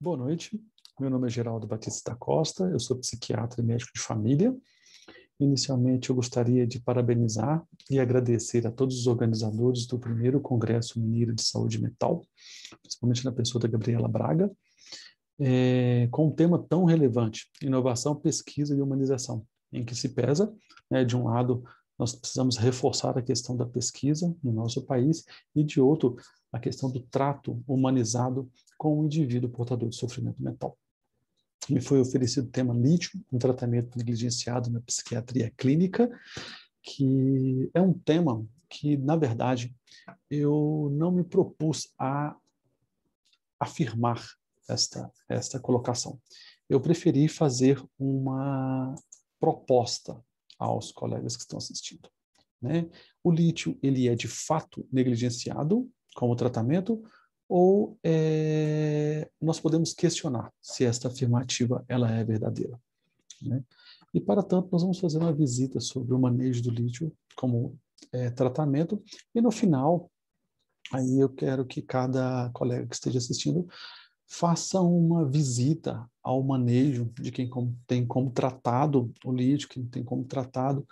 Boa noite, meu nome é Geraldo Batista da Costa, eu sou psiquiatra e médico de família. Inicialmente, eu gostaria de parabenizar e agradecer a todos os organizadores do primeiro Congresso Mineiro de Saúde Mental, principalmente na pessoa da Gabriela Braga, com um tema tão relevante, inovação, pesquisa e humanização, em que se pesa, de um lado, nós precisamos reforçar a questão da pesquisa no nosso país e, de outro, a questão do trato humanizado com o indivíduo portador de sofrimento mental. Me foi oferecido o tema lítio, um tratamento negligenciado na psiquiatria clínica, que é um tema que, na verdade, eu não me propus a afirmar esta colocação. Eu preferi fazer uma proposta aos colegas que estão assistindo, né? O lítio, ele é de fato negligenciado como tratamento ou nós podemos questionar se esta afirmativa ela é verdadeira, né? E, para tanto, nós vamos fazer uma visita sobre o manejo do lítio como tratamento e, no final, aí eu quero que cada colega que esteja assistindo faça uma visita ao manejo de quem tem como tratado o lítio, quem tem como tratado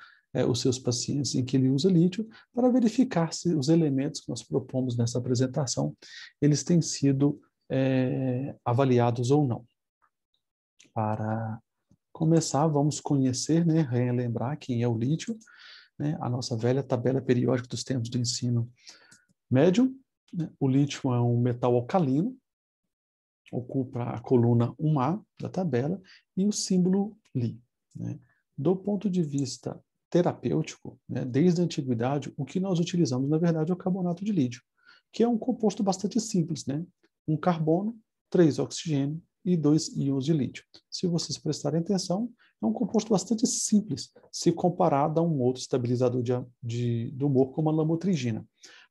os seus pacientes em que ele usa lítio, para verificar se os elementos que nós propomos nessa apresentação, eles têm sido avaliados ou não. Para começar, vamos conhecer, relembrar quem é o lítio, a nossa velha tabela periódica dos tempos do ensino médio. O lítio é um metal alcalino, ocupa a coluna 1A da tabela e o símbolo Li. Do ponto de vista terapêutico, desde a antiguidade, o que nós utilizamos, na verdade, é o carbonato de lítio, que é um composto bastante simples, um carbono, 3 oxigênio e 2 íons de lítio. Se vocês prestarem atenção, é um composto bastante simples, se comparado a um outro estabilizador do humor, como a lamotrigina.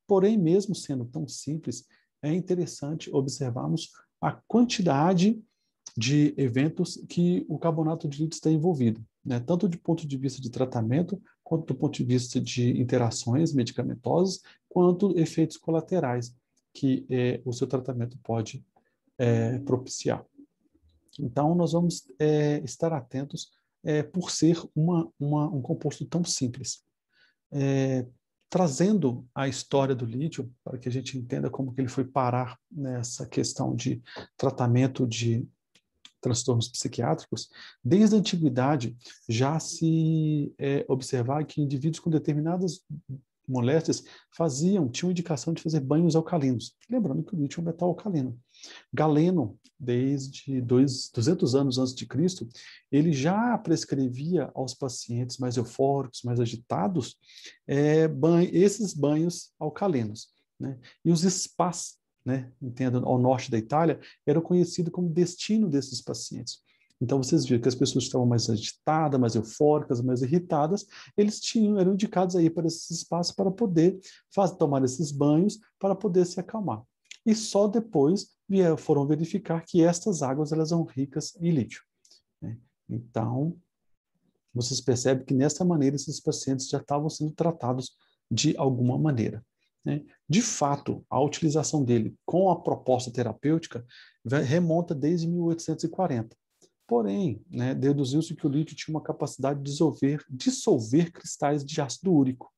Porém, mesmo sendo tão simples, é interessante observarmos a quantidade de eventos que o carbonato de lítio está envolvido, tanto do ponto de vista de tratamento, quanto do ponto de vista de interações medicamentosas, quanto efeitos colaterais que o seu tratamento pode propiciar. Então, nós vamos estar atentos por ser um composto tão simples. Trazendo a história do lítio, para que a gente entenda como que ele foi parar nessa questão de tratamento de transtornos psiquiátricos, desde a antiguidade já se observar que indivíduos com determinadas moléstias tinham indicação de fazer banhos alcalinos. Lembrando que o lítio é um metal alcalino. Galeno, desde 200 anos antes de Cristo, ele já prescrevia aos pacientes mais eufóricos, mais agitados, esses banhos alcalinos. E os spas, entenda, ao norte da Itália, eram conhecidos como destino desses pacientes. Então, vocês viram que as pessoas que estavam mais agitadas, mais eufóricas, mais irritadas, eram indicados aí para esses espaços para poder tomar esses banhos, para poder se acalmar. E só depois foram verificar que estas águas elas são ricas em lítio. Então, vocês percebem que, dessa maneira, esses pacientes já estavam sendo tratados de alguma maneira. De fato, a utilização dele com a proposta terapêutica remonta desde 1840. Porém, deduziu-se que o lítio tinha uma capacidade de dissolver cristais de ácido úrico.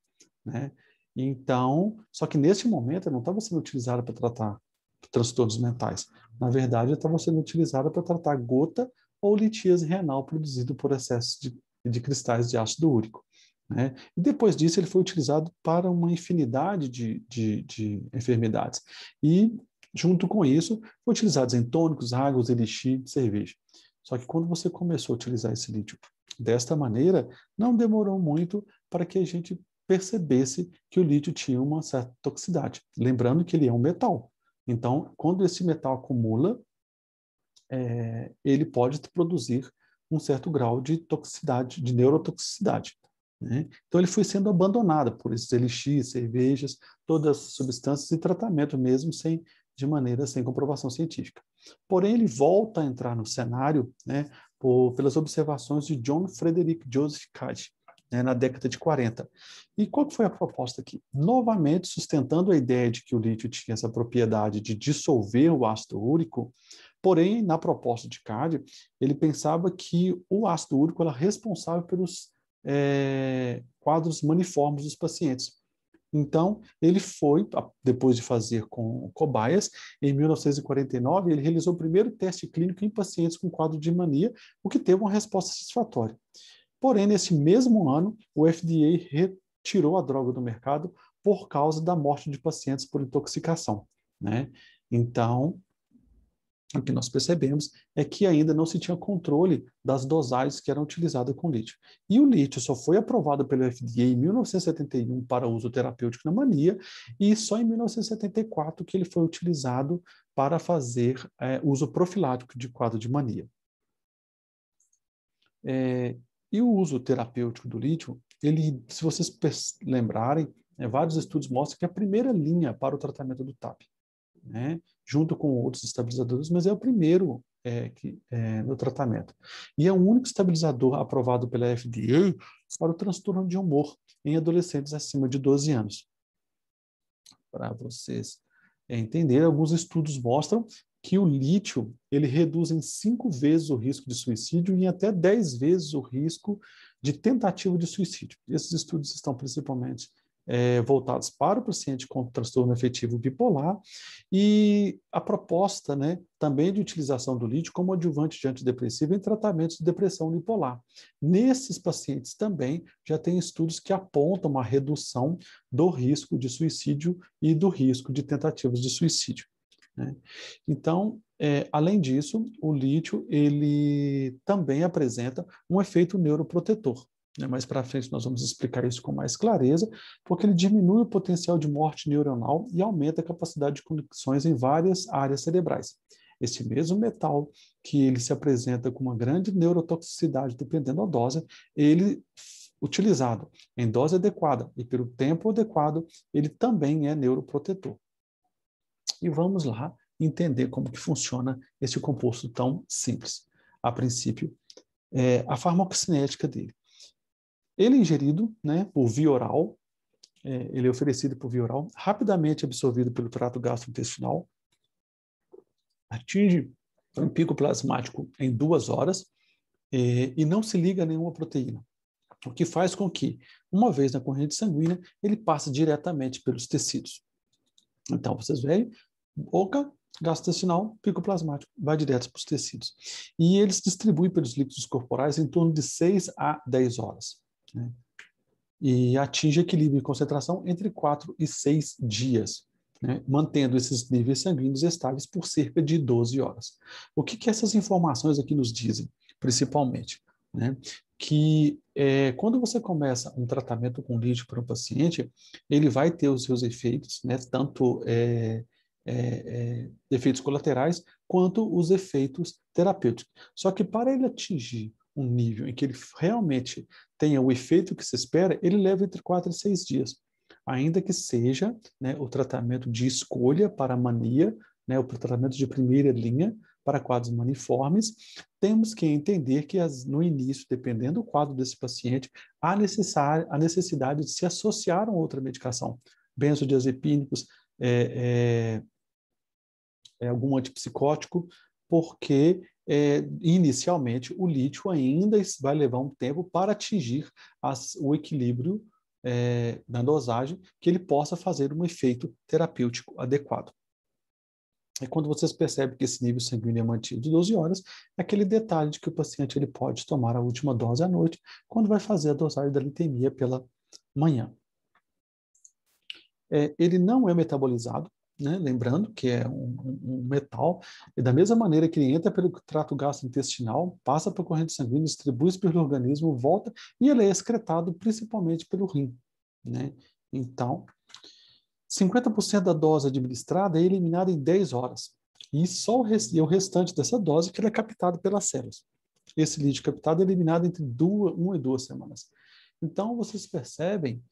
Então, só que nesse momento ela não estava sendo utilizada para tratar transtornos mentais. Na verdade, ela estava sendo utilizada para tratar gota ou litíase renal produzido por excesso de cristais de ácido úrico. E depois disso ele foi utilizado para uma infinidade de enfermidades. E, junto com isso, foi utilizado em tônicos, águas, elixir, cerveja. Só que quando você começou a utilizar esse lítio desta maneira, não demorou muito para que a gente percebesse que o lítio tinha uma certa toxicidade. Lembrando que ele é um metal. Então, quando esse metal acumula, ele pode produzir um certo grau de toxicidade, de neurotoxicidade. Então, ele foi sendo abandonado por esses elixir, cervejas, todas as substâncias e tratamento mesmo de maneira sem comprovação científica. Porém, ele volta a entrar no cenário pelas observações de John Frederick Joseph Cady, né, na década de 40. E qual que foi a proposta aqui? Novamente, sustentando a ideia de que o lítio tinha essa propriedade de dissolver o ácido úrico, porém, na proposta de Cady, ele pensava que o ácido úrico era responsável pelos quadros maniformes dos pacientes. Então, ele foi, depois de fazer com cobaias, em 1949, ele realizou o primeiro teste clínico em pacientes com quadro de mania, o que teve uma resposta satisfatória. Porém, nesse mesmo ano, o FDA retirou a droga do mercado por causa da morte de pacientes por intoxicação, né? Então, o que nós percebemos é que ainda não se tinha controle das dosagens que eram utilizadas com lítio. E o lítio só foi aprovado pelo FDA em 1971 para uso terapêutico na mania, e só em 1974 que ele foi utilizado para fazer uso profilático de quadro de mania. E o uso terapêutico do lítio, ele, se vocês lembrarem, vários estudos mostram que é a primeira linha para o tratamento do TAP, né, junto com outros estabilizadores, mas é o primeiro no tratamento. E é o único estabilizador aprovado pela FDA para o transtorno de humor em adolescentes acima de 12 anos. Para vocês entenderem, alguns estudos mostram que o lítio ele reduz em 5 vezes o risco de suicídio e em até 10 vezes o risco de tentativa de suicídio. Esses estudos estão principalmente voltados para o paciente com transtorno afetivo bipolar, e a proposta, né, também de utilização do lítio como adjuvante de antidepressivo em tratamentos de depressão unipolar. Nesses pacientes também já tem estudos que apontam uma redução do risco de suicídio e do risco de tentativas de suicídio, né? Então, além disso, o lítio ele também apresenta um efeito neuroprotetor. Mais para frente nós vamos explicar isso com mais clareza, porque ele diminui o potencial de morte neuronal e aumenta a capacidade de conexões em várias áreas cerebrais. Esse mesmo metal, que ele se apresenta com uma grande neurotoxicidade dependendo da dose, ele, utilizado em dose adequada e pelo tempo adequado, ele também é neuroprotetor. E vamos lá entender como que funciona esse composto tão simples. A princípio, a farmacocinética dele. Ele é ingerido, né, por via oral, ele é oferecido por via oral, rapidamente absorvido pelo trato gastrointestinal, atinge um pico plasmático em 2 horas e não se liga a nenhuma proteína, o que faz com que, uma vez na corrente sanguínea, ele passe diretamente pelos tecidos. Então, vocês veem, boca, gastrointestinal, pico plasmático, vai direto para os tecidos. E ele se distribui pelos líquidos corporais em torno de 6 a 10 horas. Né? E atinge equilíbrio e concentração entre 4 e 6 dias, né? Mantendo esses níveis sanguíneos estáveis por cerca de 12 horas. O que essas informações aqui nos dizem, principalmente? Né? Que quando você começa um tratamento com lítio para um paciente, ele vai ter os seus efeitos, né? Tanto efeitos colaterais quanto os efeitos terapêuticos. Só que para ele atingir um nível em que ele realmente tenha o efeito que se espera, ele leva entre 4 e 6 dias. Ainda que seja, né, o tratamento de escolha para a mania, né, o tratamento de primeira linha para quadros maniformes, temos que entender que no início, dependendo do quadro desse paciente, há necessidade de se associar a outra medicação, benzodiazepínicos, algum antipsicótico, porque inicialmente o lítio ainda vai levar um tempo para atingir o equilíbrio na dosagem, que ele possa fazer um efeito terapêutico adequado. E quando vocês percebem que esse nível sanguíneo é mantido de 12 horas, é aquele detalhe de que o paciente ele pode tomar a última dose à noite, quando vai fazer a dosagem da litemia pela manhã. Ele não é metabolizado, né? Lembrando que é um metal, e da mesma maneira que ele entra pelo trato gastrointestinal, passa por corrente sanguínea, distribui-se pelo organismo, volta, e ele é excretado principalmente pelo rim, né? Então, 50% da dose administrada é eliminada em 10 horas, e só o restante dessa dose que ele é captado pelas células. Esse lítio captado é eliminado entre 1 e 2 semanas. Então, vocês percebem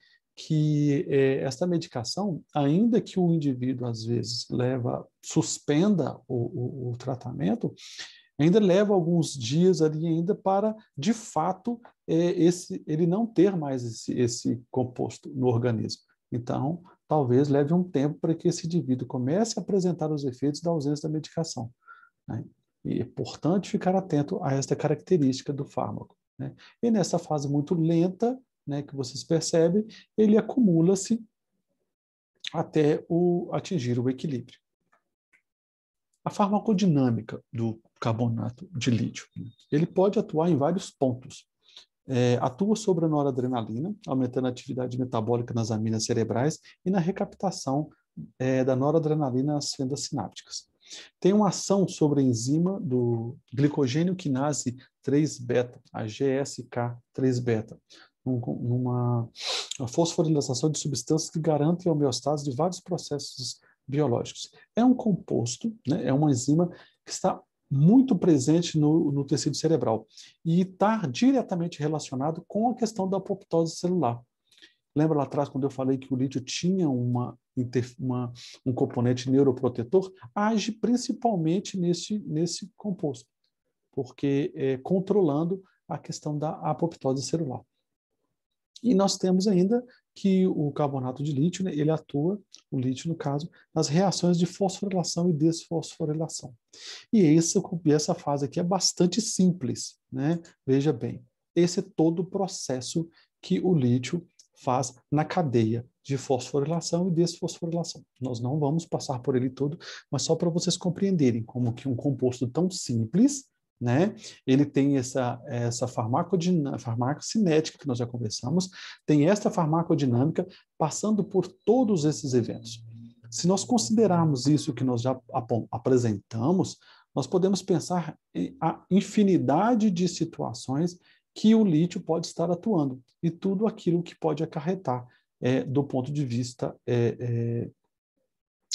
que esta medicação, ainda que o indivíduo às vezes suspenda o tratamento, Ainda leva alguns dias ali ainda para, de fato, ele não ter mais esse composto no organismo. Então, talvez leve um tempo para que esse indivíduo comece a apresentar os efeitos da ausência da medicação, né? E é importante ficar atento a esta característica do fármaco, né? E nessa fase muito lenta, né, que vocês percebem, ele acumula-se até atingir o equilíbrio. A farmacodinâmica do carbonato de lítio, ele pode atuar em vários pontos. Atua sobre a noradrenalina, aumentando a atividade metabólica nas aminas cerebrais e na recaptação da noradrenalina nas fendas sinápticas. Tem uma ação sobre a enzima do glicogênio quinase 3-beta, a GSK3-beta, numa fosforilação de substâncias que garantem a homeostase de vários processos biológicos. É um composto, né, é uma enzima que está muito presente no tecido cerebral e está diretamente relacionado com a questão da apoptose celular. Lembra lá atrás, quando eu falei que o lítio tinha um componente neuroprotetor? Age principalmente nesse composto, porque controlando a questão da apoptose celular. E nós temos ainda que o carbonato de lítio, né, ele atua, o lítio no caso, nas reações de fosforilação e desfosforilação. E essa fase aqui é bastante simples, né? Veja bem, esse é todo o processo que o lítio faz na cadeia de fosforilação e desfosforilação. Nós não vamos passar por ele todo, mas só para vocês compreenderem como que um composto tão simples, né? Ele tem essa farmacocinética que nós já conversamos, tem esta farmacodinâmica passando por todos esses eventos. Se nós considerarmos isso que nós já apresentamos, nós podemos pensar em a infinidade de situações que o lítio pode estar atuando e tudo aquilo que pode acarretar do ponto de vista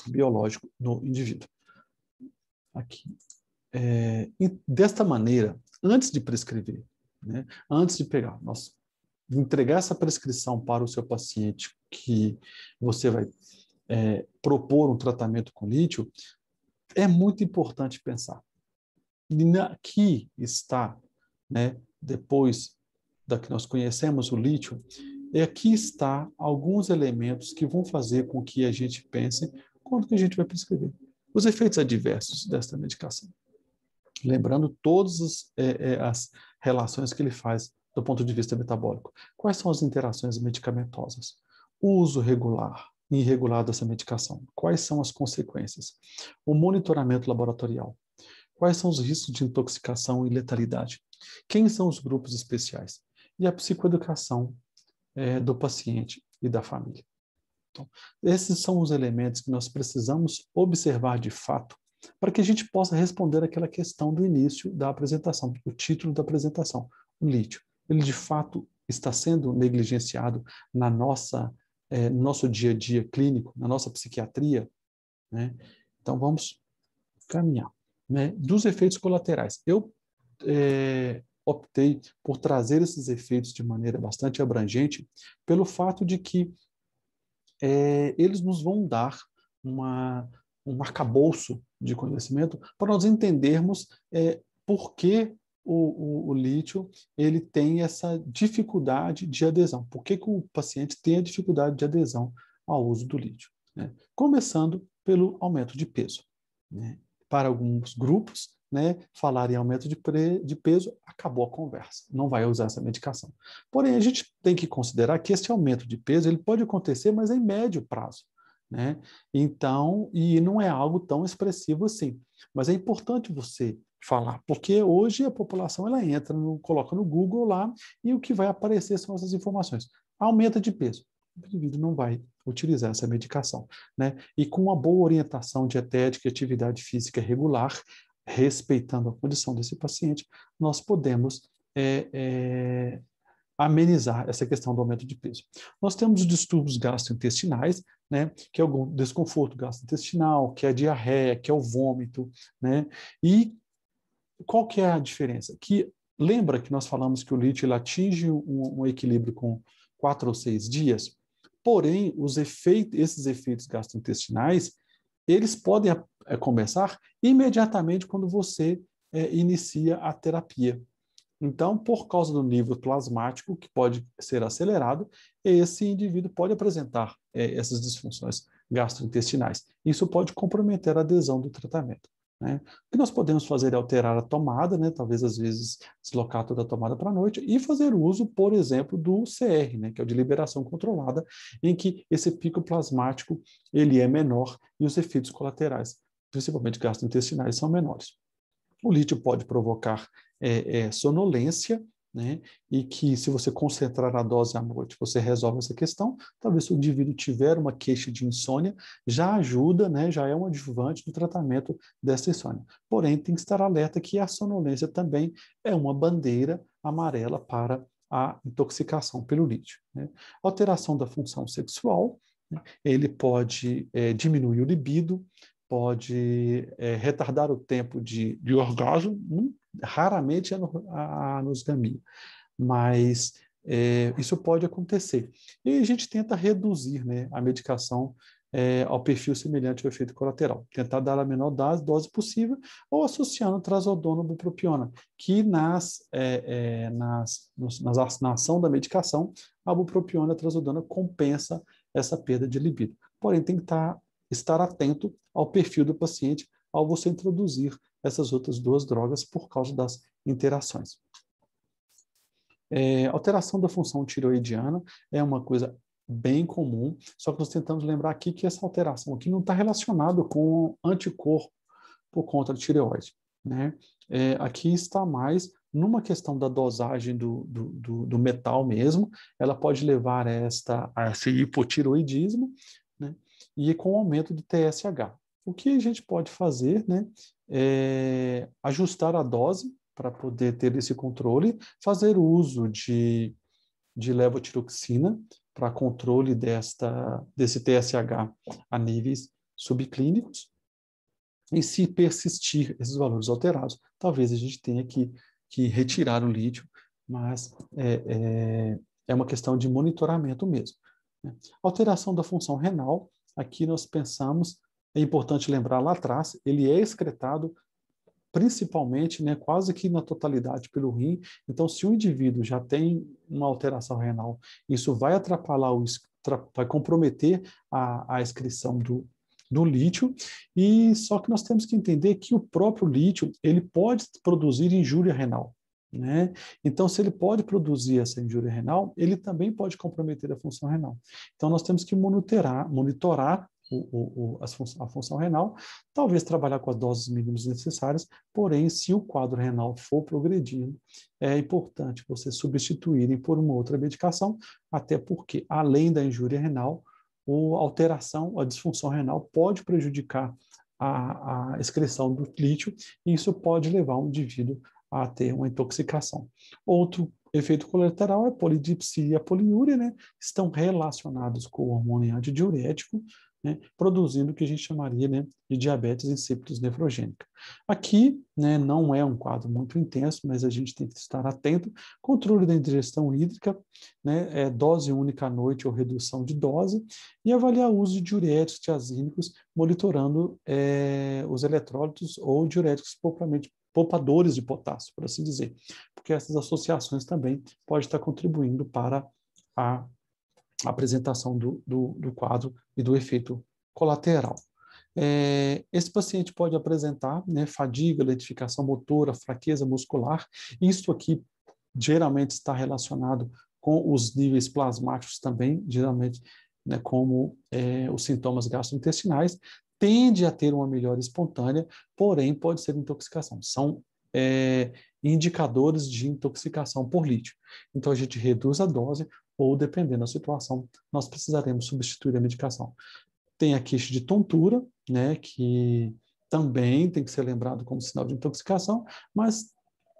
biológico no indivíduo. Aqui. Desta maneira, antes de prescrever, né, antes de entregar essa prescrição para o seu paciente que você vai propor um tratamento com lítio, é muito importante pensar. Aqui está, né, depois da que nós conhecemos o lítio, aqui está alguns elementos que vão fazer com que a gente pense quando que a gente vai prescrever. Os efeitos adversos desta medicação. Lembrando todas as relações que ele faz do ponto de vista metabólico. Quais são as interações medicamentosas? O uso regular e irregular dessa medicação. Quais são as consequências? O monitoramento laboratorial. Quais são os riscos de intoxicação e letalidade? Quem são os grupos especiais? E a psicoeducação do paciente e da família. Então, esses são os elementos que nós precisamos observar de fato para que a gente possa responder aquela questão do início da apresentação, o título da apresentação, o lítio. Ele, de fato, está sendo negligenciado no nosso dia a dia clínico, na nossa psiquiatria, né? Então, vamos caminhar. Né? Dos efeitos colaterais. Eu optei por trazer esses efeitos de maneira bastante abrangente pelo fato de que eles nos vão dar um arcabouço de conhecimento para nós entendermos por que o lítio ele tem essa dificuldade de adesão. Por que o paciente tem a dificuldade de adesão ao uso do lítio? Né? Começando pelo aumento de peso. Né? Para alguns grupos, né, falar em aumento de peso, acabou a conversa, não vai usar essa medicação. Porém, a gente tem que considerar que esse aumento de peso ele pode acontecer, mas em médio prazo. Né? Então, e não é algo tão expressivo assim. Mas é importante você falar, porque hoje a população ela entra, coloca no Google lá, e o que vai aparecer são essas informações. Aumenta de peso. O indivíduo não vai utilizar essa medicação. Né? E com uma boa orientação dietética e atividade física regular, respeitando a condição desse paciente, nós podemos amenizar essa questão do aumento de peso. Nós temos os distúrbios gastrointestinais, né, que é algum desconforto gastrointestinal, que é a diarreia, que é o vômito, né? E qual que é a diferença? Que lembra que nós falamos que o lítio ele atinge um equilíbrio com 4 ou 6 dias? Porém, esses efeitos gastrointestinais, eles podem começar imediatamente quando você inicia a terapia. Então, por causa do nível plasmático, que pode ser acelerado, esse indivíduo pode apresentar essas disfunções gastrointestinais. Isso pode comprometer a adesão do tratamento. Né? O que nós podemos fazer é alterar a tomada, né? Talvez às vezes deslocar toda a tomada para a noite e fazer uso, por exemplo, do CR, né? Que é o de liberação controlada, em que esse pico plasmático ele é menor e os efeitos colaterais, principalmente gastrointestinais, são menores. O lítio pode provocar sonolência, né? E que se você concentrar a dose à noite, você resolve essa questão. Talvez se o indivíduo tiver uma queixa de insônia, já ajuda, né? Já é um adjuvante no tratamento dessa insônia. Porém, tem que estar alerta que a sonolência também é uma bandeira amarela para a intoxicação pelo lítio. Né? Alteração da função sexual, né? Ele pode diminuir o libido, pode retardar o tempo de orgasmo, raramente a anosmia, mas isso pode acontecer. E a gente tenta reduzir, né, a medicação ao perfil semelhante ao efeito colateral, tentar dar a menor dose possível ou associando trazodona bupropiona, que na ação da medicação, a bupropiona e a trazodona compensa essa perda de libido. Porém, tem que estar atento ao perfil do paciente ao você introduzir essas outras duas drogas por causa das interações. Alteração da função tiroidiana é uma coisa bem comum, só que nós tentamos lembrar aqui que essa alteração aqui não está relacionada com anticorpo por conta da tireoide. Né? Aqui está mais numa questão da dosagem do metal mesmo, ela pode levar a esse hipotiroidismo, né? E com o aumento do TSH. O que a gente pode fazer, né, é ajustar a dose para poder ter esse controle, fazer uso de levotiroxina para controle desse TSH a níveis subclínicos. E se persistir esses valores alterados, talvez a gente tenha que retirar o lítio, mas é uma questão de monitoramento mesmo. Né? Alteração da função renal, aqui nós pensamos, é importante lembrar lá atrás, ele é excretado principalmente, né, quase que na totalidade pelo rim. Então, se o indivíduo já tem uma alteração renal, isso vai atrapalhar, vai comprometer a excreção do lítio, e só que nós temos que entender que o próprio lítio ele pode produzir injúria renal. Né? Então, se ele pode produzir essa injúria renal, ele também pode comprometer a função renal. Então, nós temos que monitorar a função renal, talvez trabalhar com as doses mínimas necessárias, porém, se o quadro renal for progredindo, é importante você substituírem por uma outra medicação, até porque, além da injúria renal, a disfunção renal pode prejudicar a excreção do lítio, e isso pode levar o indivíduo a ter uma intoxicação. Outro efeito colateral é a polidipsia e a poliúria, né? Estão relacionados com o hormônio antidiurético, né? Produzindo o que a gente chamaria, né, de diabetes insípidos nefrogênica. Aqui, né, não é um quadro muito intenso, mas a gente tem que estar atento. Controle da ingestão hídrica, né, dose única à noite ou redução de dose, e avaliar o uso de diuréticos tiazínicos, monitorando os eletrólitos ou diuréticos poupadores de potássio, por assim dizer, porque essas associações também podem estar contribuindo para a apresentação do quadro e do efeito colateral. Esse paciente pode apresentar, né, fadiga, lentificação motora, fraqueza muscular. Isso aqui geralmente está relacionado com os níveis plasmáticos também, geralmente, né, como os sintomas gastrointestinais. Tende a ter uma melhora espontânea, porém pode ser intoxicação. São indicadores de intoxicação por lítio. Então a gente reduz a dose ou, dependendo da situação, nós precisaremos substituir a medicação. Tem a queixa de tontura, né, que também tem que ser lembrado como sinal de intoxicação, mas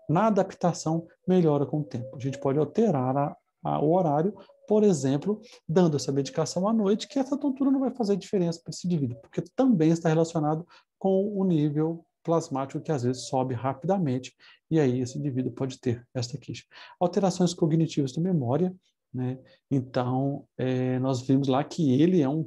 na adaptação melhora com o tempo. A gente pode alterar o horário, por exemplo, dando essa medicação à noite, que essa tontura não vai fazer diferença para esse indivíduo, porque também está relacionado com o nível plasmático que às vezes sobe rapidamente, e aí esse indivíduo pode ter esta queixa. Alterações cognitivas de memória, né? Então, nós vimos lá que ele é um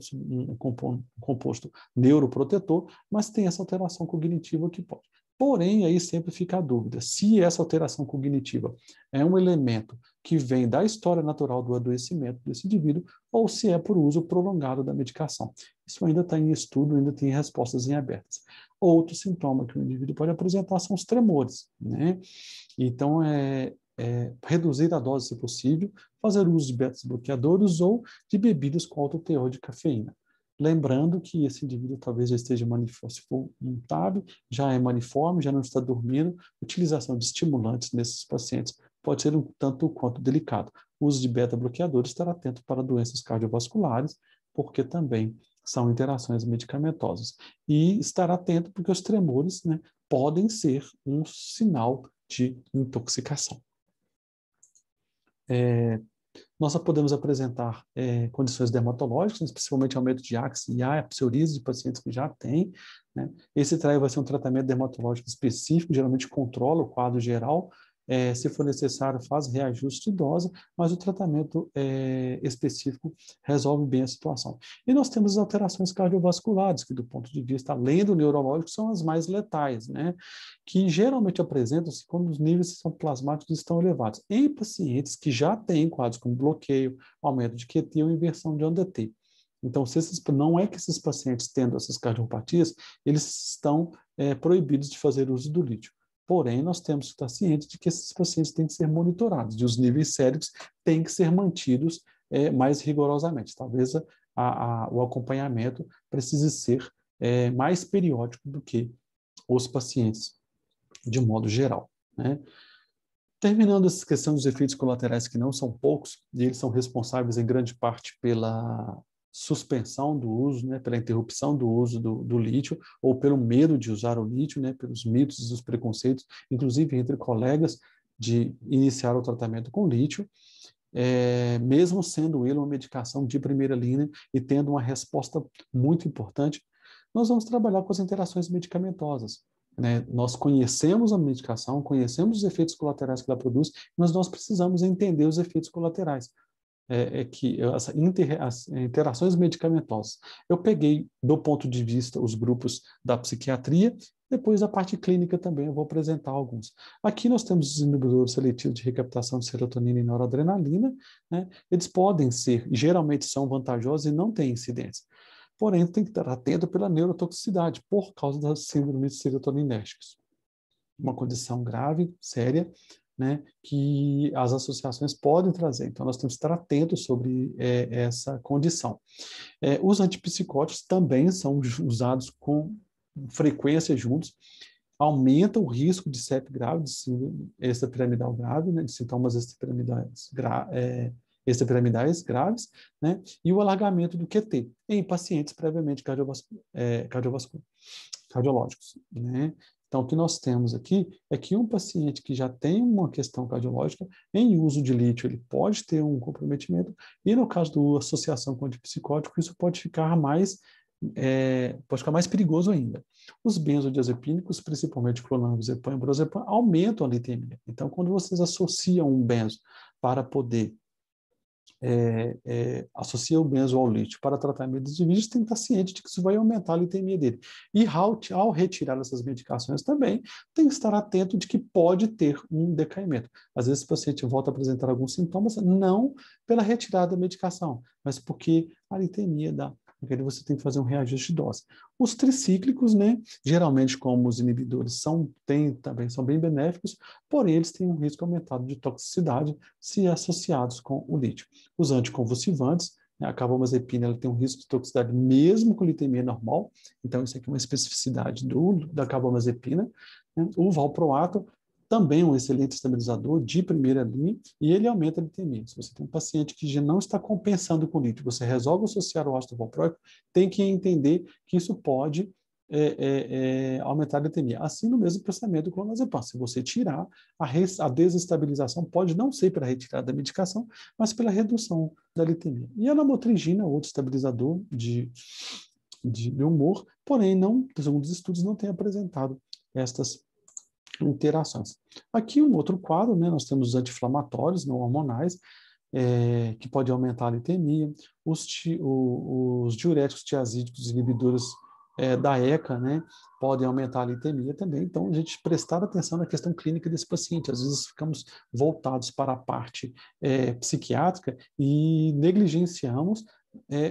composto neuroprotetor, mas tem essa alteração cognitiva que pode. Porém, aí sempre fica a dúvida, se essa alteração cognitiva é um elemento que vem da história natural do adoecimento desse indivíduo ou se é por uso prolongado da medicação. Isso ainda está em estudo, ainda tem respostas em abertas. Outro sintoma que o indivíduo pode apresentar são os tremores, né? Então, reduzir a dose se possível, fazer uso de beta-bloqueadores ou de bebidas com alto teor de cafeína. Lembrando que esse indivíduo talvez já esteja maniforme, se for um TAB, já é maniforme, já não está dormindo. Utilização de estimulantes nesses pacientes pode ser um tanto quanto delicado. O uso de beta-bloqueadores, estar atento para doenças cardiovasculares, porque também são interações medicamentosas. E estar atento porque os tremores, né, podem ser um sinal de intoxicação. Nós só podemos apresentar condições dermatológicas, principalmente aumento de axi e a psoríase de pacientes que já têm, né? Esse vai ser um tratamento dermatológico específico, geralmente controla o quadro geral, se for necessário faz reajuste de dose, mas o tratamento específico resolve bem a situação. E nós temos as alterações cardiovasculares, que do ponto de vista além do neurológico são as mais letais, né? Que geralmente apresentam-se quando os níveis plasmáticos estão elevados, em pacientes que já têm quadros como bloqueio, aumento de QT ou inversão de ONDT. Então, não é que esses pacientes tendo essas cardiopatias, eles estão proibidos de fazer uso do lítio. Porém, nós temos que estar cientes de que esses pacientes têm que ser monitorados, e os níveis séricos têm que ser mantidos mais rigorosamente. Talvez o acompanhamento precise ser mais periódico do que os pacientes, de modo geral, né? Terminando essa questão dos efeitos colaterais, que não são poucos, e eles são responsáveis em grande parte pela suspensão do uso, né, pela interrupção do uso do lítio, ou pelo medo de usar o lítio, né, pelos mitos e os preconceitos, inclusive entre colegas, de iniciar o tratamento com lítio, mesmo sendo ele uma medicação de primeira linha e tendo uma resposta muito importante, nós vamos trabalhar com as interações medicamentosas, né? Nós conhecemos a medicação, conhecemos os efeitos colaterais que ela produz, mas nós precisamos entender os efeitos colaterais. As interações medicamentosas. Eu peguei, do ponto de vista, os grupos da psiquiatria, depois a parte clínica também eu vou apresentar alguns. Aqui nós temos os inibidores seletivos de recaptação de serotonina e noradrenalina, né? Eles podem ser, geralmente são vantajosos e não têm incidência. Porém, tem que estar atento pela neurotoxicidade, por causa das síndromes serotoninérgicas. Uma condição grave, séria, né, que as associações podem trazer. Então, nós temos que estar atentos sobre essa condição. Os antipsicóticos também são usados com frequência juntos, aumenta o risco de CEP grave, de síndrome extrapiramidal grave, né, de sintomas extrapiramidais graves, né, e o alargamento do QT em pacientes previamente cardiológicos, né? Então, o que nós temos aqui é que um paciente que já tem uma questão cardiológica, em uso de lítio, ele pode ter um comprometimento, e no caso da associação com antipsicótico, isso pode ficar mais perigoso ainda. Os benzodiazepínicos, principalmente clonazepam e brozepam, aumentam a litemia. Então, quando vocês associam um benzo para poder associa o benzo ao lítio para tratamento de vícios, tem que estar ciente de que isso vai aumentar a litemia dele. E ao retirar essas medicações também, tem que estar atento de que pode ter um decaimento. Às vezes o paciente volta a apresentar alguns sintomas, não pela retirada da medicação, mas porque a litemia dá. Porque você tem que fazer um reajuste de dose. Os tricíclicos, né, geralmente como os inibidores também são bem benéficos, porém eles têm um risco aumentado de toxicidade se associados com o lítio. Os anticonvulsivantes, né, a carbamazepina, ela tem um risco de toxicidade mesmo com litemia normal, então isso aqui é uma especificidade da carbamazepina, né? O valproato também é um excelente estabilizador de primeira linha e ele aumenta a litemia. Se você tem um paciente que já não está compensando com lítio, você resolve associar o ácido valproico, tem que entender que isso pode aumentar a litemia. Assim, no mesmo processamento do clonazepam. Se você tirar, a desestabilização pode não ser pela retirada da medicação, mas pela redução da litemia. E a lamotrigina, outro estabilizador de humor, porém, segundo os estudos, não tem apresentado estas interações. Aqui um outro quadro, né, nós temos os anti-inflamatórios não hormonais, que pode aumentar a litemia, os diuréticos tiazídicos inibidores da ECA, né, podem aumentar a litemia também. Então, a gente prestar atenção na questão clínica desse paciente. Às vezes ficamos voltados para a parte psiquiátrica e negligenciamos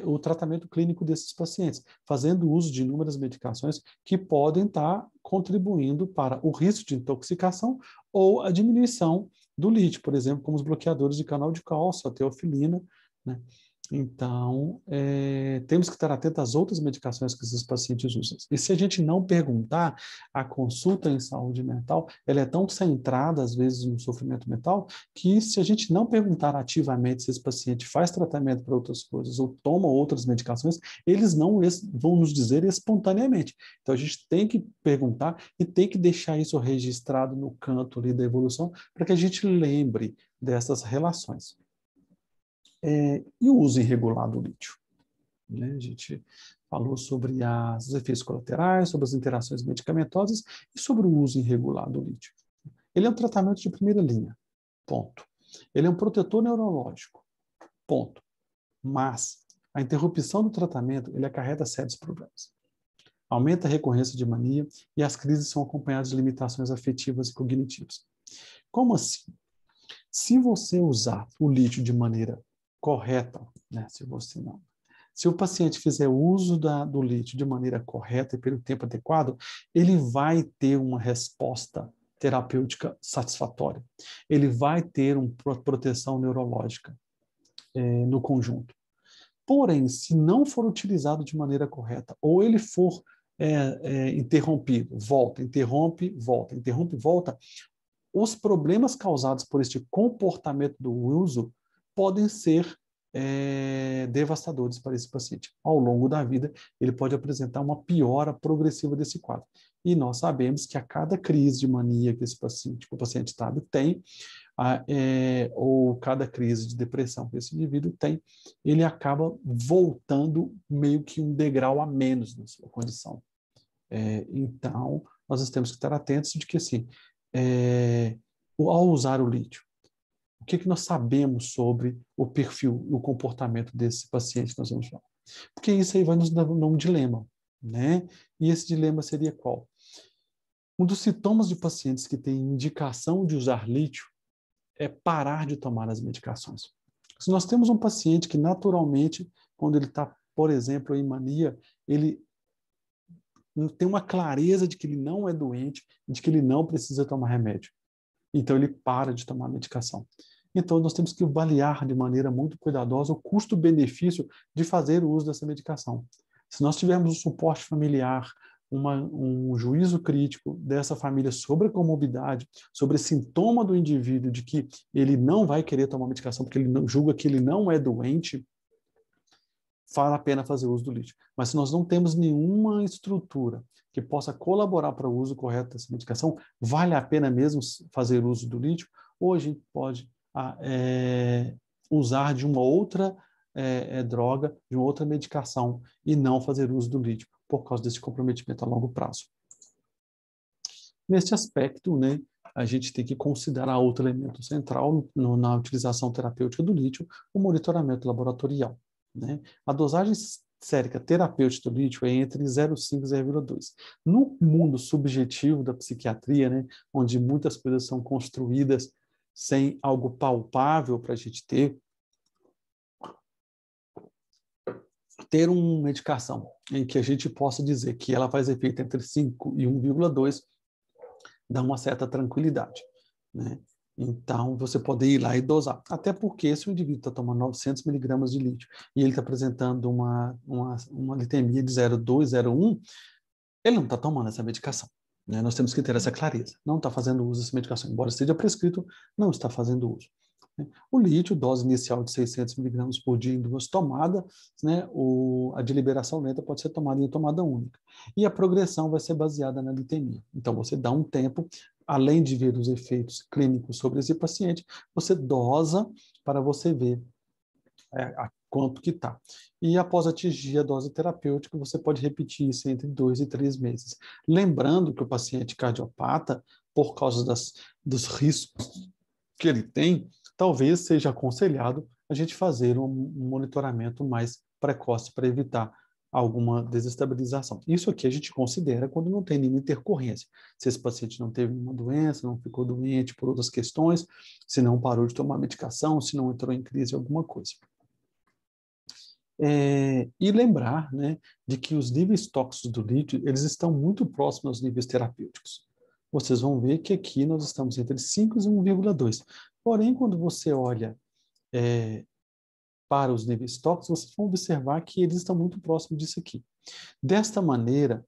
o tratamento clínico desses pacientes, fazendo uso de inúmeras medicações que podem estar contribuindo para o risco de intoxicação ou a diminuição do lítio, por exemplo, como os bloqueadores de canal de cálcio, a teofilina, né? Então, temos que estar atentos às outras medicações que esses pacientes usam. E se a gente não perguntar, a consulta em saúde mental, ela é tão centrada, às vezes, no sofrimento mental, que se a gente não perguntar ativamente se esse paciente faz tratamento para outras coisas ou toma outras medicações, eles não vão nos dizer espontaneamente. Então, a gente tem que perguntar e tem que deixar isso registrado no canto ali da evolução para que a gente lembre dessas relações. E o uso irregular do lítio, né? A gente falou sobre os efeitos colaterais, sobre as interações medicamentosas e sobre o uso irregular do lítio. Ele é um tratamento de primeira linha, ponto. Ele é um protetor neurológico, ponto. Mas a interrupção do tratamento, ele acarreta sérios problemas. Aumenta a recorrência de mania e as crises são acompanhadas de limitações afetivas e cognitivas. Como assim? Se você usar o lítio de maneira correta, né? Se o paciente fizer uso do lítio de maneira correta e pelo tempo adequado, ele vai ter uma resposta terapêutica satisfatória. Ele vai ter uma proteção neurológica no conjunto. Porém, se não for utilizado de maneira correta, ou ele for interrompido, volta, interrompe, volta, os problemas causados por este comportamento do uso podem ser devastadores para esse paciente. Ao longo da vida, ele pode apresentar uma piora progressiva desse quadro. E nós sabemos que a cada crise de mania que o paciente estável tem, ou cada crise de depressão que esse indivíduo tem, ele acaba voltando meio que um degrau a menos na sua condição. Então, nós temos que estar atentos de que, assim, ao usar o lítio, o que nós sabemos sobre o perfil e o comportamento desse paciente que nós vamos falar? Porque isso aí vai nos dar um dilema, né? E esse dilema seria qual? Um dos sintomas de pacientes que têm indicação de usar lítio é parar de tomar as medicações. Se nós temos um paciente que naturalmente, quando ele está, por exemplo, em mania, ele tem uma clareza de que ele não é doente, de que ele não precisa tomar remédio. Então, ele para de tomar medicação. Então, nós temos que avaliar de maneira muito cuidadosa o custo-benefício de fazer o uso dessa medicação. Se nós tivermos um suporte familiar, um juízo crítico dessa família sobre a comorbidade, sobre o sintoma do indivíduo de que ele não vai querer tomar medicação porque ele julga que ele não é doente, vale a pena fazer uso do lítio. Mas se nós não temos nenhuma estrutura que possa colaborar para o uso correto dessa medicação, vale a pena mesmo fazer uso do lítio? Ou a gente pode usar de uma outra droga, de uma outra medicação e não fazer uso do lítio, por causa desse comprometimento a longo prazo. Neste aspecto, né, a gente tem que considerar outro elemento central na utilização terapêutica do lítio, o monitoramento laboratorial. Né? A dosagem sérica terapêutica do lítio é entre 0,5 e 0,2. No mundo subjetivo da psiquiatria, né, onde muitas coisas são construídas sem algo palpável para a gente ter uma medicação em que a gente possa dizer que ela faz efeito entre 5 e 1,2 dá uma certa tranquilidade, né? Então, você pode ir lá e dosar. Até porque se o indivíduo está tomando 900 miligramas de lítio e ele está apresentando uma litemia de 0,2, 0,1, ele não está tomando essa medicação. Né? Nós temos que ter essa clareza. Não está fazendo uso dessa medicação. Embora esteja prescrito, não está fazendo uso. O lítio, dose inicial de 600 miligramas por dia em 2 tomadas, né? A de liberação lenta pode ser tomada em tomada única. E a progressão vai ser baseada na litemia. Então, você dá um tempo, além de ver os efeitos clínicos sobre esse paciente, você dosa para você ver quanto que está. E após atingir a dose terapêutica, você pode repetir isso entre 2 e 3 meses. Lembrando que o paciente cardiopata, por causa dos riscos que ele tem, talvez seja aconselhado a gente fazer um monitoramento mais precoce para evitar alguma desestabilização. Isso aqui a gente considera quando não tem nenhuma intercorrência. Se esse paciente não teve nenhuma doença, não ficou doente por outras questões, se não parou de tomar medicação, se não entrou em crise, alguma coisa. E lembrar, né, de que os níveis tóxicos do lítio, eles estão muito próximos aos níveis terapêuticos. Vocês vão ver que aqui nós estamos entre 5 e 1,2. Porém, quando você olha para os níveis tóxicos, vocês vão observar que eles estão muito próximos disso aqui. Desta maneira,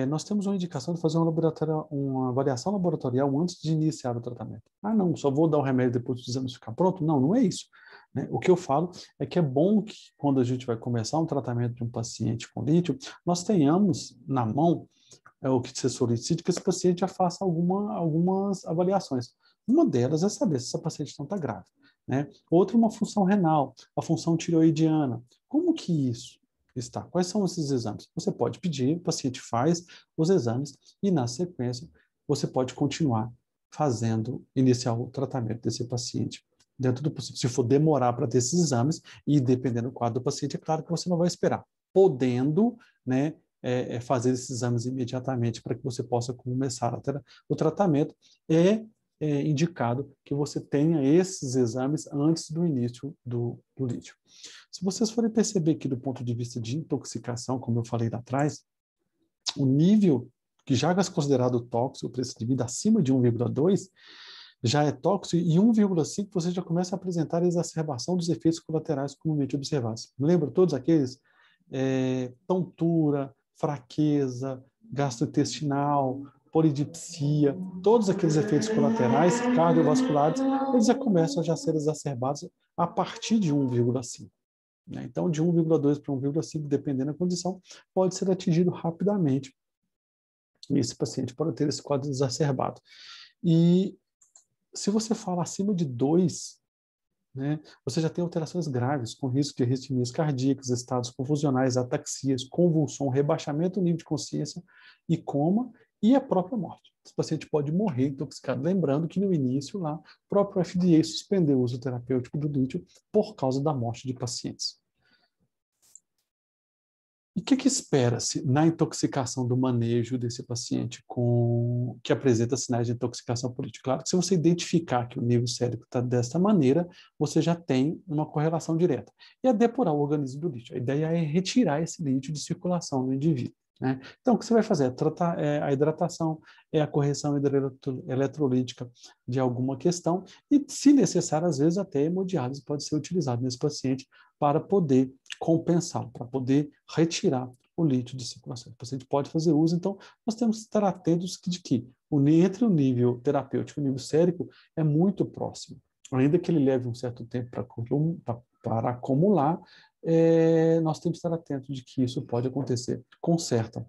nós temos uma indicação de fazer uma avaliação laboratorial antes de iniciar o tratamento. Ah, não, só vou dar o remédio depois dos exames ficar pronto? Não, não é isso. Né? O que eu falo é que é bom que, quando a gente vai começar um tratamento de um paciente com lítio, nós tenhamos na mão o que se solicite que esse paciente já faça algumas avaliações. Uma delas é saber se essa paciente não está grávida. Né? Outra, uma função renal, a função tireoidiana. Como que isso está? Quais são esses exames? Você pode pedir, o paciente faz os exames e, na sequência, você pode continuar iniciar o tratamento desse paciente dentro do possível. Se for demorar para ter esses exames, e dependendo do quadro do paciente, é claro que você não vai esperar. Podendo, né, fazer esses exames imediatamente para que você possa começar o tratamento, é indicado que você tenha esses exames antes do início do lítio. Se vocês forem perceber aqui do ponto de vista de intoxicação, como eu falei lá atrás, o nível que já é considerado tóxico para esse indivíduo acima de 1,2 já é tóxico, e 1,5 você já começa a apresentar a exacerbação dos efeitos colaterais comumente observados. Lembra todos aqueles? Tontura, fraqueza, gastrointestinal, polidipsia, todos aqueles efeitos colaterais cardiovasculares, eles já começam a ser exacerbados a partir de 1,5. Né? Então, de 1,2 para 1,5, dependendo da condição, pode ser atingido rapidamente. E esse paciente pode ter esse quadro exacerbado. E se você fala acima de 2, né, você já tem alterações graves, com risco de arritmias cardíacas, estados confusionais, ataxias, convulsão, rebaixamento do nível de consciência e coma, e a própria morte. Esse paciente pode morrer intoxicado. Lembrando que no início lá, o próprio FDA suspendeu o uso terapêutico do lítio por causa da morte de pacientes. E o que espera-se na intoxicação do manejo desse paciente que apresenta sinais de intoxicação por lítio? Claro que se você identificar que o nível sérico está desta maneira, você já tem uma correlação direta. E é depurar o organismo do lítio. A ideia é retirar esse lítio de circulação do indivíduo. Né? Então, o que você vai fazer? Tratar a hidratação, a correção eletrolítica de alguma questão e, se necessário, às vezes até hemodiálise pode ser utilizado nesse paciente para poder compensá-lo, para poder retirar o lítio de circulação. O paciente pode fazer uso, então nós temos que estar atentos de que entre o nível terapêutico e o nível sérico é muito próximo. Ainda que ele leve um certo tempo para acumular, nós temos que estar atentos de que isso pode acontecer com certa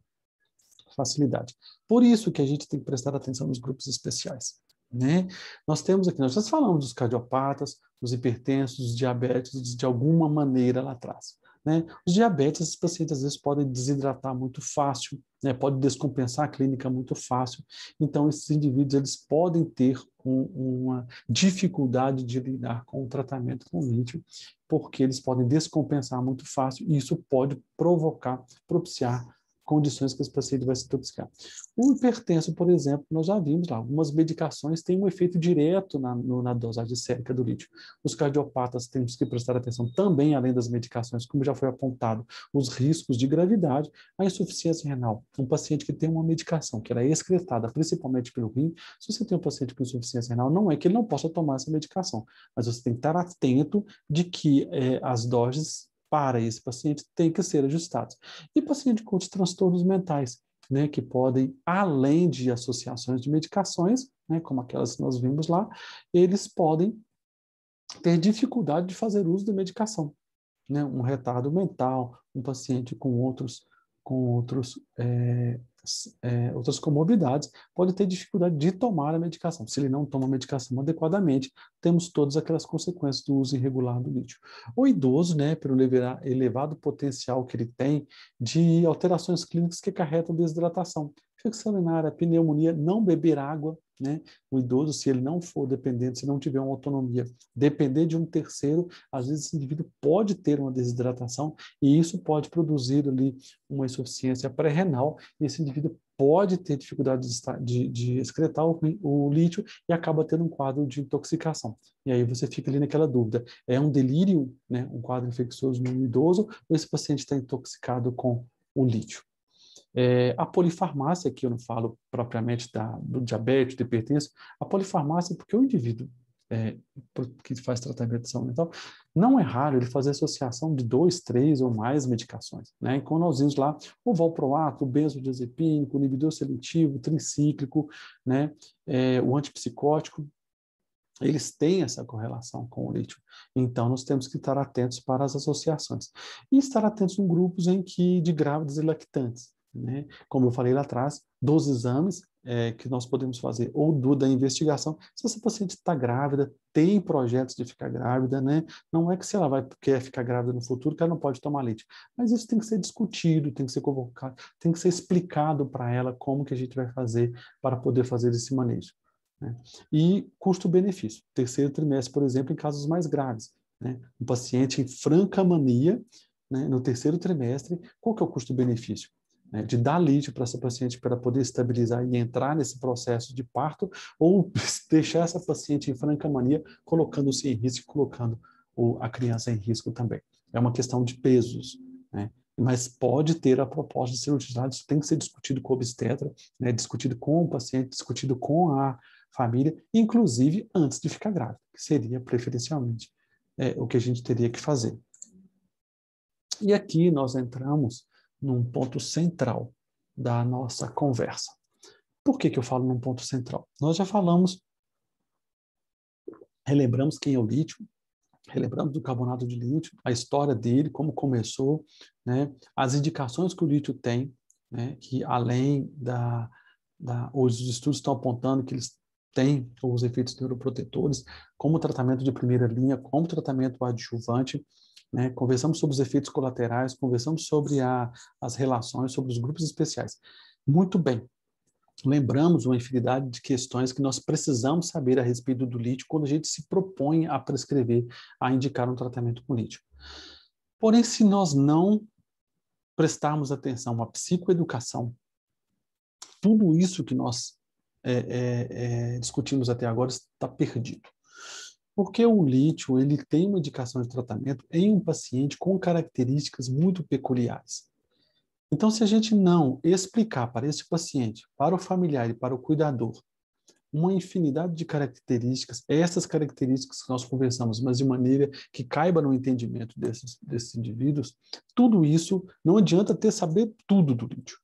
facilidade. Por isso que a gente tem que prestar atenção nos grupos especiais. Né? Nós temos aqui, nós já falamos dos cardiopatas, dos hipertensos, dos diabéticos, de alguma maneira lá atrás. Né? Os diabetes, esses pacientes às vezes podem desidratar muito fácil, né? Pode descompensar a clínica muito fácil. Então, esses indivíduos eles podem ter uma dificuldade de lidar com o tratamento com lítio, porque eles podem descompensar muito fácil e isso pode propiciar condições que esse paciente vai se intoxicar. O hipertenso, por exemplo, nós já vimos lá, algumas medicações têm um efeito direto na dosagem sérica do lítio. Os cardiopatas temos que prestar atenção também, além das medicações, como já foi apontado, os riscos de gravidade, a insuficiência renal. Um paciente que tem uma medicação que ela é excretada, principalmente pelo rim, se você tem um paciente com insuficiência renal, não é que ele não possa tomar essa medicação, mas você tem que estar atento de que as doses para esse paciente têm que ser ajustados. E paciente com transtornos mentais, né, que podem, além de associações de medicações, né, como aquelas que nós vimos lá, eles podem ter dificuldade de fazer uso da medicação. Né, um retardo mental, um paciente com outras comorbidades, pode ter dificuldade de tomar a medicação. Se ele não toma a medicação adequadamente, temos todas aquelas consequências do uso irregular do lítio. O idoso, né, pelo elevado potencial que ele tem de alterações clínicas que acarretam desidratação, infecção urinária, pneumonia, não beber água, né? O idoso, se ele não for dependente, se não tiver uma autonomia, depender de um terceiro, às vezes esse indivíduo pode ter uma desidratação e isso pode produzir ali uma insuficiência pré-renal e esse indivíduo pode ter dificuldade de excretar o lítio e acaba tendo um quadro de intoxicação. E aí você fica ali naquela dúvida, é um delírio, né, um quadro infeccioso no idoso ou esse paciente está intoxicado com o lítio? A polifarmácia, que eu não falo propriamente do diabetes, do hipertenso, a polifarmácia, porque o indivíduo que faz tratamento de saúde mental, não é raro ele fazer associação de 2, 3 ou mais medicações, né? E quando nós vimos lá o valproato, o benzodiazepínico, o inibidor seletivo, o tricíclico, né? O antipsicótico, eles têm essa correlação com o lítio. Então, nós temos que estar atentos para as associações. E estar atentos em grupos de grávidas e lactantes, né? Como eu falei lá atrás, dos exames que nós podemos fazer, ou da investigação, se essa paciente está grávida, tem projetos de ficar grávida, né? Não é que se ela quer ficar grávida no futuro, que ela não pode tomar leite. Mas isso tem que ser discutido, tem que ser convocado, tem que ser explicado para ela como que a gente vai fazer para poder fazer esse manejo, né? E custo-benefício. Terceiro trimestre, por exemplo, em casos mais graves, né? Um paciente em franca mania, né, no terceiro trimestre, qual que é o custo-benefício? Né, de dar lítio para essa paciente para poder estabilizar e entrar nesse processo de parto, ou deixar essa paciente em franca mania, colocando-se em risco, colocando a criança em risco também. É uma questão de pesos, né? Mas pode ter a proposta de ser utilizado, isso tem que ser discutido com o obstetra, né, discutido com o paciente, discutido com a família, inclusive antes de ficar grávida, que seria preferencialmente o que a gente teria que fazer. E aqui nós entramos num ponto central da nossa conversa. Por que eu falo num ponto central? Nós já falamos, relembramos quem é o lítio, relembramos do carbonato de lítio, a história dele, como começou, né, as indicações que o lítio tem, né, que além hoje os estudos estão apontando que eles têm os efeitos neuroprotetores, como tratamento de primeira linha, como tratamento adjuvante, né, conversamos sobre os efeitos colaterais, conversamos sobre as relações, sobre os grupos especiais. Muito bem. Lembramos uma infinidade de questões que nós precisamos saber a respeito do lítio quando a gente se propõe a prescrever, a indicar um tratamento com lítio. Porém, se nós não prestarmos atenção à psicoeducação, tudo isso que nós discutimos até agora está perdido. Porque o lítio ele tem uma indicação de tratamento em um paciente com características muito peculiares. Então, se a gente não explicar para esse paciente, para o familiar e para o cuidador, uma infinidade de características, essas características que nós conversamos, mas de maneira que caiba no entendimento desses indivíduos, tudo isso não adianta saber tudo do lítio.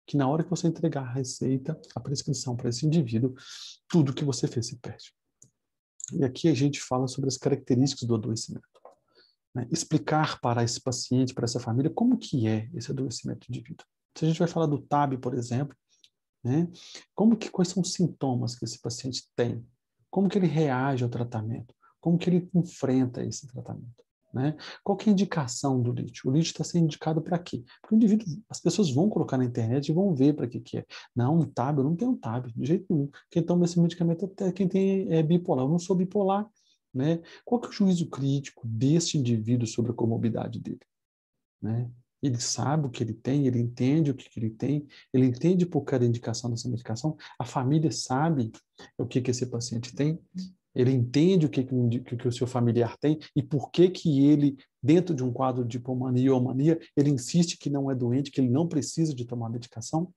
Que na hora que você entregar a receita, a prescrição para esse indivíduo, tudo que você fez se perde. E aqui a gente fala sobre as características do adoecimento, né? Explicar para esse paciente, para essa família, como que é esse adoecimento indivíduo. Se a gente vai falar do TAB, por exemplo, né? Quais são os sintomas que esse paciente tem? Como que ele reage ao tratamento? Como que ele enfrenta esse tratamento? Né? Qual que é a indicação do lítio? O lítio está sendo indicado para quê? Porque o indivíduo, as pessoas vão colocar na internet e vão ver para que é. Não, TAB, eu não tenho TAB, de jeito nenhum. Quem toma esse medicamento é quem tem bipolar. Eu não sou bipolar. Né? Qual que é o juízo crítico deste indivíduo sobre a comorbidade dele? Né? Ele sabe o que ele tem, ele entende o que ele tem, ele entende por cada indicação dessa medicação, a família sabe o que esse paciente tem, ele entende o que o seu familiar tem e por que ele, dentro de um quadro de hipomania ou mania, ele insiste que não é doente, que ele não precisa de tomar medicação.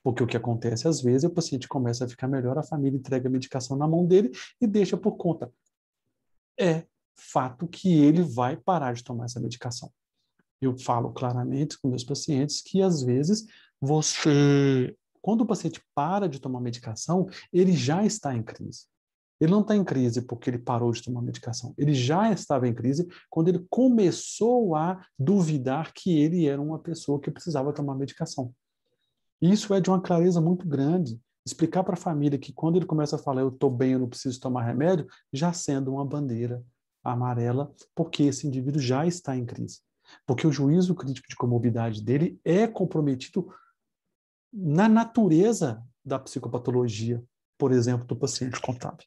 Porque o que acontece às vezes é o paciente começa a ficar melhor, a família entrega a medicação na mão dele e deixa por conta. É fato que ele vai parar de tomar essa medicação. Eu falo claramente com meus pacientes que, às vezes, quando o paciente para de tomar medicação, ele já está em crise. Ele não está em crise porque ele parou de tomar medicação. Ele já estava em crise quando ele começou a duvidar que ele era uma pessoa que precisava tomar medicação. Isso é de uma clareza muito grande. Explicar para a família que quando ele começa a falar eu estou bem, eu não preciso tomar remédio, já sendo uma bandeira amarela, porque esse indivíduo já está em crise. Porque o juízo crítico de comorbidade dele é comprometido na natureza da psicopatologia, por exemplo, do paciente contábil.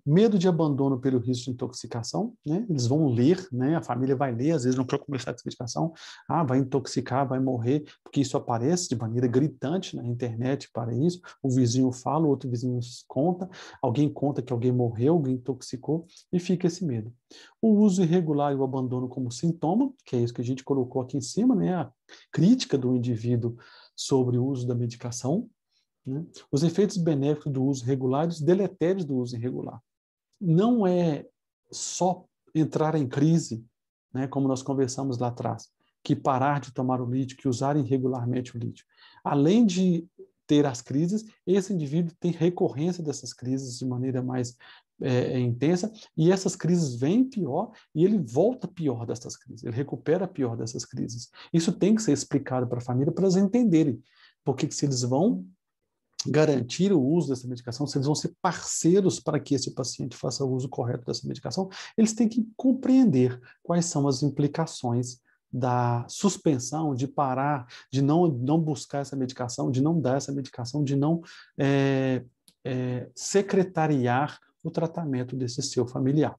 Medo de abandono pelo risco de intoxicação, né? Eles vão ler, né? A família vai ler, às vezes não quer começar a medicação, vai intoxicar, vai morrer, porque isso aparece de maneira gritante na internet para isso, o vizinho fala, o outro vizinho conta, alguém conta que alguém morreu, alguém intoxicou, e fica esse medo. O uso irregular e o abandono como sintoma, que é isso que a gente colocou aqui em cima, né? A crítica do indivíduo sobre o uso da medicação, né? Os efeitos benéficos do uso regular e os deletérios do uso irregular. Não é só entrar em crise, né, como nós conversamos lá atrás, que parar de tomar o lítio, que usar irregularmente o lítio. Além de ter as crises, esse indivíduo tem recorrência dessas crises de maneira mais intensa, e essas crises vêm pior, e ele volta pior dessas crises, ele recupera pior dessas crises. Isso tem que ser explicado para a família, para eles entenderem, porque se eles vão garantir o uso dessa medicação, se eles vão ser parceiros para que esse paciente faça o uso correto dessa medicação, eles têm que compreender quais são as implicações da suspensão, de parar, de não buscar essa medicação, de não dar essa medicação, de não secretariar o tratamento desse seu familiar.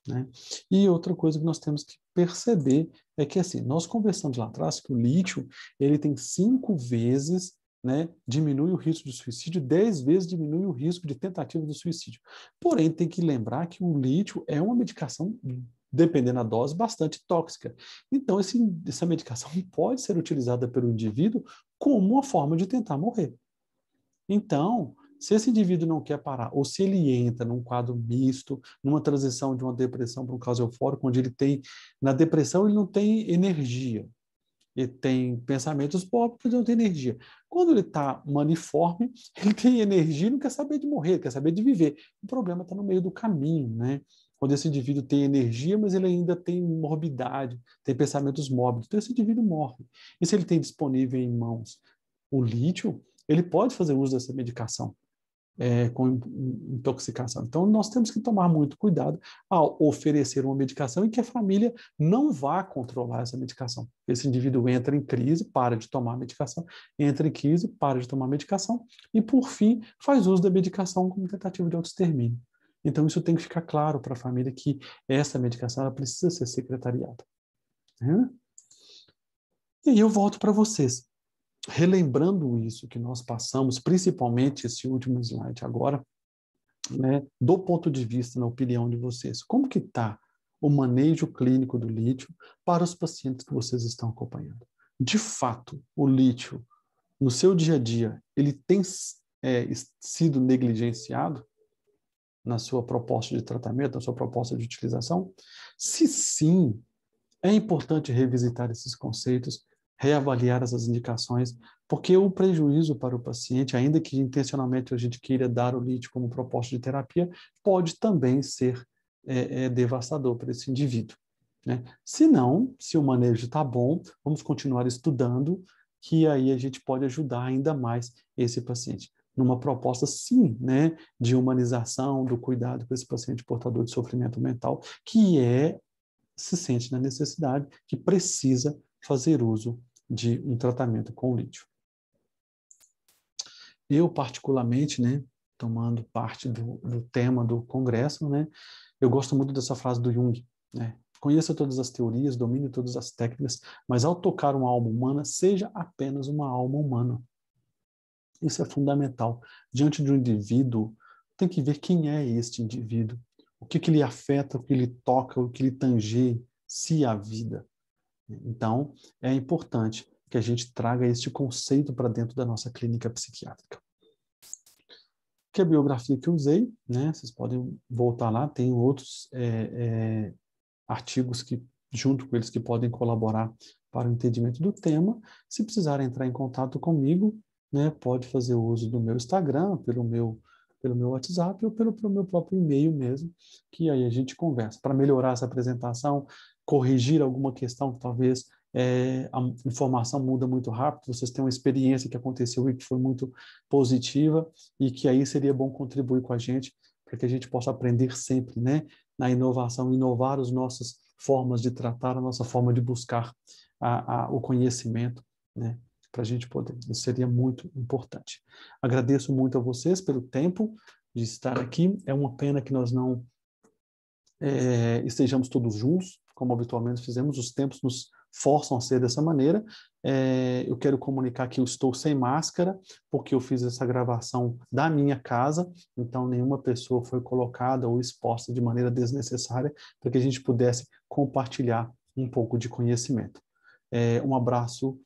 Né? E outra coisa que nós temos que perceber é que, assim, nós conversamos lá atrás que o lítio, ele tem 5 vezes, né, diminui o risco de suicídio, 10 vezes diminui o risco de tentativa de suicídio. Porém, tem que lembrar que o lítio é uma medicação, dependendo da dose, bastante tóxica. Então, essa medicação pode ser utilizada pelo indivíduo como uma forma de tentar morrer. Então, se esse indivíduo não quer parar, ou se ele entra num quadro misto, numa transição de uma depressão para um caso eufórico, onde ele tem, na depressão ele não tem energia, ele tem pensamentos pobres, mas não tem energia. Quando ele está maniforme, ele tem energia e não quer saber de morrer, quer saber de viver. O problema está no meio do caminho, né? Quando esse indivíduo tem energia, mas ele ainda tem morbidade, tem pensamentos mórbidos, então esse indivíduo morre. E se ele tem disponível em mãos o lítio, ele pode fazer uso dessa medicação com intoxicação. Então, nós temos que tomar muito cuidado ao oferecer uma medicação e que a família não vá controlar essa medicação. Esse indivíduo entra em crise, para de tomar a medicação, entra em crise, para de tomar a medicação e, por fim, faz uso da medicação como tentativa de autoextermínio. Então, isso tem que ficar claro para a família que essa medicação ela precisa ser secretariada. Né? E aí eu volto para vocês. Relembrando isso que nós passamos, principalmente esse último slide agora, né, do ponto de vista, na opinião de vocês, como que está o manejo clínico do lítio para os pacientes que vocês estão acompanhando? De fato, o lítio, no seu dia a dia, ele tem sido negligenciado na sua proposta de tratamento, na sua proposta de utilização? Se sim, é importante revisitar esses conceitos, reavaliar essas indicações, porque o prejuízo para o paciente, ainda que intencionalmente a gente queira dar o lítio como proposta de terapia, pode também ser devastador para esse indivíduo. Né? Se não, se o manejo está bom, vamos continuar estudando, que aí a gente pode ajudar ainda mais esse paciente. Numa proposta, sim, né, de humanização do cuidado com esse paciente portador de sofrimento mental, que se sente na necessidade, que precisa fazer uso de um tratamento com lítio. Eu, particularmente, né, tomando parte do tema do congresso, né, eu gosto muito dessa frase do Jung, né, conheça todas as teorias, domine todas as técnicas, mas ao tocar uma alma humana, seja apenas uma alma humana. Isso é fundamental. Diante de um indivíduo, tem que ver quem é este indivíduo, o que lhe afeta, o que lhe toca, o que lhe tangencia a vida. Então, é importante que a gente traga este conceito para dentro da nossa clínica psiquiátrica. Que a biografia que eu usei, né, vocês podem voltar lá, tem outros artigos que, junto com eles, que podem colaborar para o entendimento do tema. Se precisarem entrar em contato comigo, né, pode fazer uso do meu Instagram, pelo meu WhatsApp ou pelo meu próprio e-mail mesmo, que aí a gente conversa. Para melhorar essa apresentação, corrigir alguma questão que talvez a informação muda muito rápido, vocês têm uma experiência que aconteceu e que foi muito positiva e que aí seria bom contribuir com a gente para que a gente possa aprender sempre, né, na inovação, inovar as nossas formas de tratar, a nossa forma de buscar o conhecimento, né, para a gente poder. Isso seria muito importante. Agradeço muito a vocês pelo tempo de estar aqui. É uma pena que nós não estejamos todos juntos, como habitualmente fizemos. Os tempos nos forçam a ser dessa maneira. Eu quero comunicar que eu estou sem máscara, porque eu fiz essa gravação da minha casa, então nenhuma pessoa foi colocada ou exposta de maneira desnecessária, para que a gente pudesse compartilhar um pouco de conhecimento. Um abraço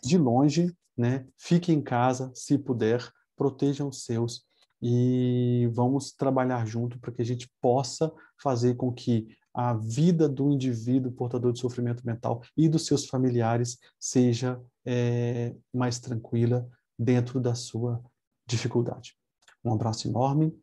de longe, né? Fique em casa, se puder, protejam os seus e vamos trabalhar junto para que a gente possa fazer com que a vida do indivíduo portador de sofrimento mental e dos seus familiares seja mais tranquila dentro da sua dificuldade. Um abraço enorme.